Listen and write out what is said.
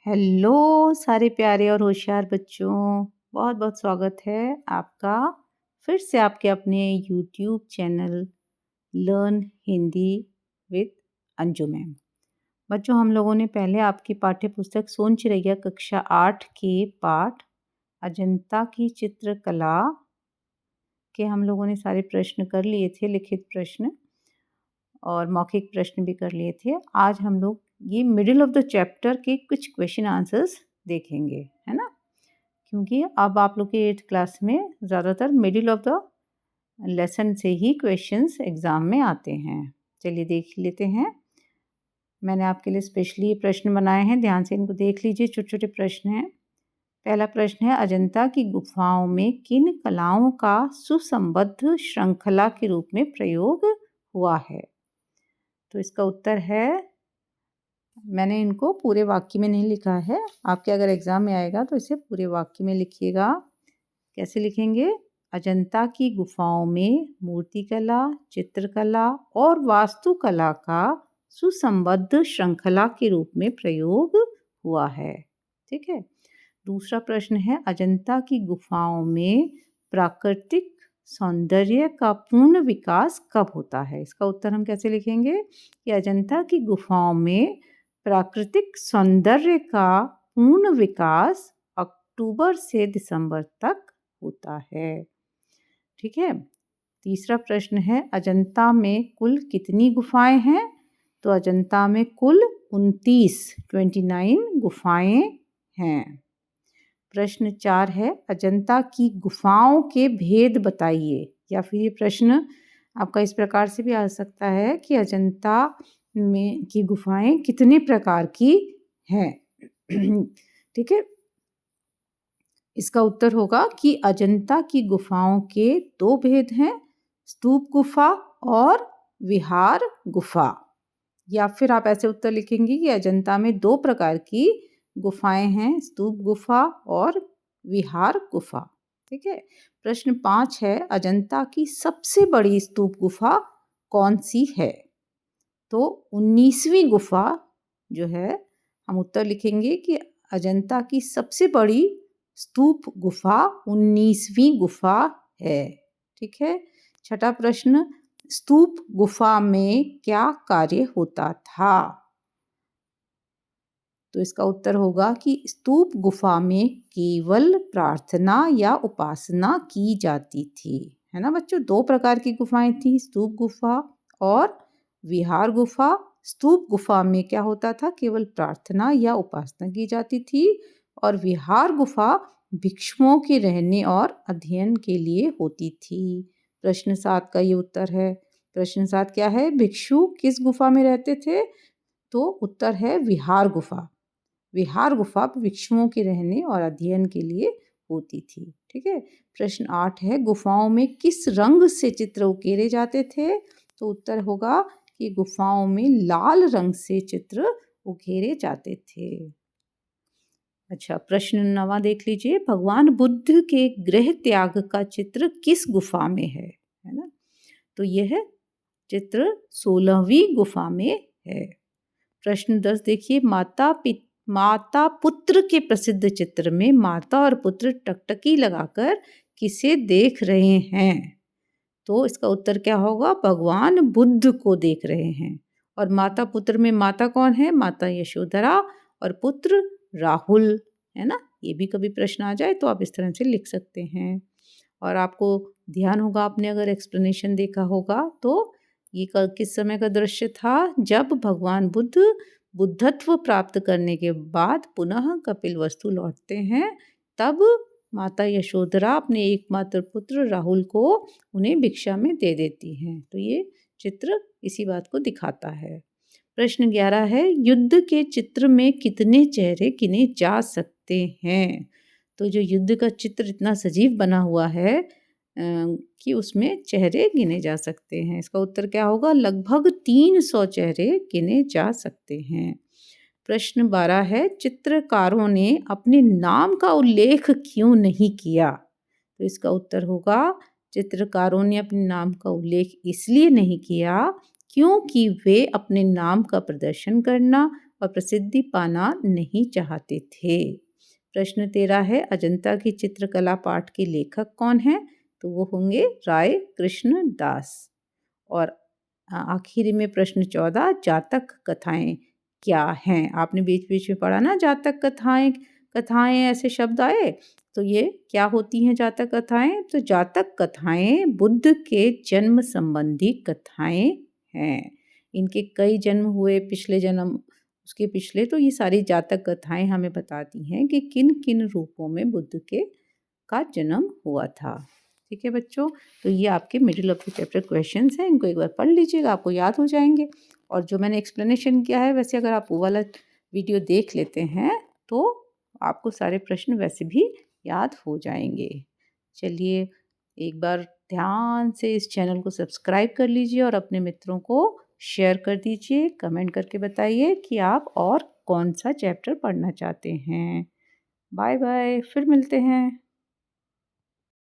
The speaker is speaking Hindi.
हेलो सारे प्यारे और होशियार बच्चों। बहुत बहुत स्वागत है आपका फिर से आपके अपने YouTube channel learn Hindi with Anju ma'am. बच्चों, हम लोगों ने पहले आपकी पाठ्य पुस्तक सोन चिरैया कक्षा 8 के पाठ अजंता की चित्रकला के हम लोगों ने सारे प्रश्न कर लिए थे, लिखित प्रश्न और मौखिक प्रश्न भी कर लिए थे। आज हम लोग ये मिडिल ऑफ द चैप्टर के कुछ क्वेश्चन आंसर्स देखेंगे, है ना? क्योंकि अब आप लोग के 8th क्लास में ज़्यादातर मिडिल ऑफ द लेसन से ही क्वेश्चंस एग्ज़ाम में आते हैं। चलिए देख लेते हैं। मैंने आपके लिए स्पेशली ये प्रश्न बनाए हैं, ध्यान से इनको देख लीजिए। छोटे-छोटे प्रश्न हैं। पहला प्रश्न है, अजंता की गुफाओं में किन कलाओं का सुसंबद्ध श्रृंखला के रूप में प्रयोग हुआ है? तो इसका उत्तर है, मैंने इनको पूरे वाक्य में नहीं लिखा है, आपके अगर एग्ज़ाम में आएगा तो इसे पूरे वाक्य में लिखिएगा। कैसे लिखेंगे? अजंता की गुफाओं में मूर्तिकला, चित्रकला और वास्तुकला का सुसंबद्ध श्रृंखला के रूप में प्रयोग हुआ है। ठीक है। दूसरा प्रश्न है, अजंता की गुफाओं में प्राकृतिक सौंदर्य का पूर्ण विकास कब होता है? इसका उत्तर हम कैसे लिखेंगे कि अजंता की गुफाओं में प्राकृतिक सौंदर्य का पूर्ण विकास अक्टूबर से दिसंबर तक होता है। ठीक है। तीसरा प्रश्न है, अजंता में कुल कितनी गुफाएं हैं? तो अजंता में कुल 29 गुफाएं हैं। प्रश्न 4 है, अजंता की गुफाओं के भेद बताइए। या फिर ये प्रश्न आपका इस प्रकार से भी आ सकता है कि अजंता में की गुफाएं कितने प्रकार की हैं? ठीक है। इसका उत्तर होगा कि अजंता की गुफाओं के 2 भेद हैं, स्तूप गुफा और विहार गुफा। या फिर आप ऐसे उत्तर लिखेंगे कि अजंता में 2 प्रकार की गुफाएं हैं, स्तूप गुफा और विहार गुफा। ठीक है। प्रश्न 5 है, अजंता की सबसे बड़ी स्तूप गुफा कौन सी है? तो 19वीं गुफा जो है, हम उत्तर लिखेंगे कि अजंता की सबसे बड़ी स्तूप गुफा 19वीं गुफा है। ठीक है। छठा प्रश्न, स्तूप गुफा में क्या कार्य होता था? तो इसका उत्तर होगा कि स्तूप गुफा में केवल प्रार्थना या उपासना की जाती थी। है ना बच्चों? 2 प्रकार की गुफाएं थी, स्तूप गुफा और विहार गुफा। स्तूप गुफा में क्या होता था? केवल प्रार्थना या उपासना की जाती थी। और विहार गुफा भिक्षुओं के रहने और अध्ययन के लिए होती थी। प्रश्न 7 का ये उत्तर है। प्रश्न 7 क्या है? भिक्षु किस गुफा में रहते थे? तो उत्तर है विहार गुफा। विहार गुफा भिक्षुओं के रहने और अध्ययन के लिए होती थी। ठीक है। प्रश्न 8 है, गुफाओं में किस रंग से चित्र उकेरे जाते थे? तो उत्तर होगा कि गुफाओं में लाल रंग से चित्र उकेरे जाते थे। अच्छा, प्रश्न 9 देख लीजिए, भगवान बुद्ध के गृह त्याग का चित्र किस गुफा में है ना? तो यह चित्र 16वीं गुफा में है। प्रश्न 10 देखिए, माता पुत्र के प्रसिद्ध चित्र में माता और पुत्र टकटकी लगाकर किसे देख रहे हैं? तो इसका उत्तर क्या होगा? भगवान बुद्ध को देख रहे हैं। और माता पुत्र में माता कौन है? माता यशोधरा और पुत्र राहुल, है ना? ये भी कभी प्रश्न आ जाए तो आप इस तरह से लिख सकते हैं। और आपको ध्यान होगा, आपने अगर एक्सप्लेनेशन देखा होगा तो ये किस समय का दृश्य था? जब भगवान बुद्ध बुद्धत्व प्राप्त करने के बाद पुनः कपिलवस्तु लौटते हैं, तब माता यशोधरा अपने एकमात्र पुत्र राहुल को उन्हें भिक्षा में दे देती हैं। तो ये चित्र इसी बात को दिखाता है। प्रश्न 11 है, युद्ध के चित्र में कितने चेहरे गिने जा सकते हैं? तो जो युद्ध का चित्र इतना सजीव बना हुआ है कि उसमें चेहरे गिने जा सकते हैं। इसका उत्तर क्या होगा? लगभग 300 चेहरे गिने जा सकते हैं। प्रश्न 12 है, चित्रकारों ने अपने नाम का उल्लेख क्यों नहीं किया? तो इसका उत्तर होगा, चित्रकारों ने अपने नाम का उल्लेख इसलिए नहीं किया क्योंकि वे अपने नाम का प्रदर्शन करना और प्रसिद्धि पाना नहीं चाहते थे। प्रश्न 13 है, अजंता की चित्रकला पाठ के लेखक कौन हैं? तो वो होंगे राय कृष्ण दास। और आखिरी में प्रश्न 14, जातक कथाएं क्या हैं? आपने बीच-बीच में पढ़ा ना, जातक कथाएं, कथाएं ऐसे शब्द आए, तो ये क्या होती हैं जातक कथाएं? तो जातक कथाएं बुद्ध के जन्म संबंधी कथाएं हैं। इनके कई जन्म हुए, पिछले जन्म, उसके पिछले, तो ये सारी जातक कथाएं हमें बताती हैं कि किन-किन रूपों में बुद्ध के का जन्म हुआ था। ठीक है बच्चों, तो ये आपके middle of the chapter questions हैं, इनको एक बार पढ़ लीजिएगा, आपको याद हो जाएंगे। और जो मैंने एक्सप्लेनेशन किया है, वैसे अगर आप वो वाला वीडियो देख लेते हैं तो आपको सारे प्रश्न वैसे भी याद हो जाएंगे। चलिए, एक बार ध्यान से इस चैनल को सब्सक्राइब कर लीजिए और अपने मित्रों को शेयर कर दीजिए। कमेंट करके बताइए कि आप और कौन सा चैप्टर पढ़ना चाहते हैं। बाय बाय, फिर मिलते हैं।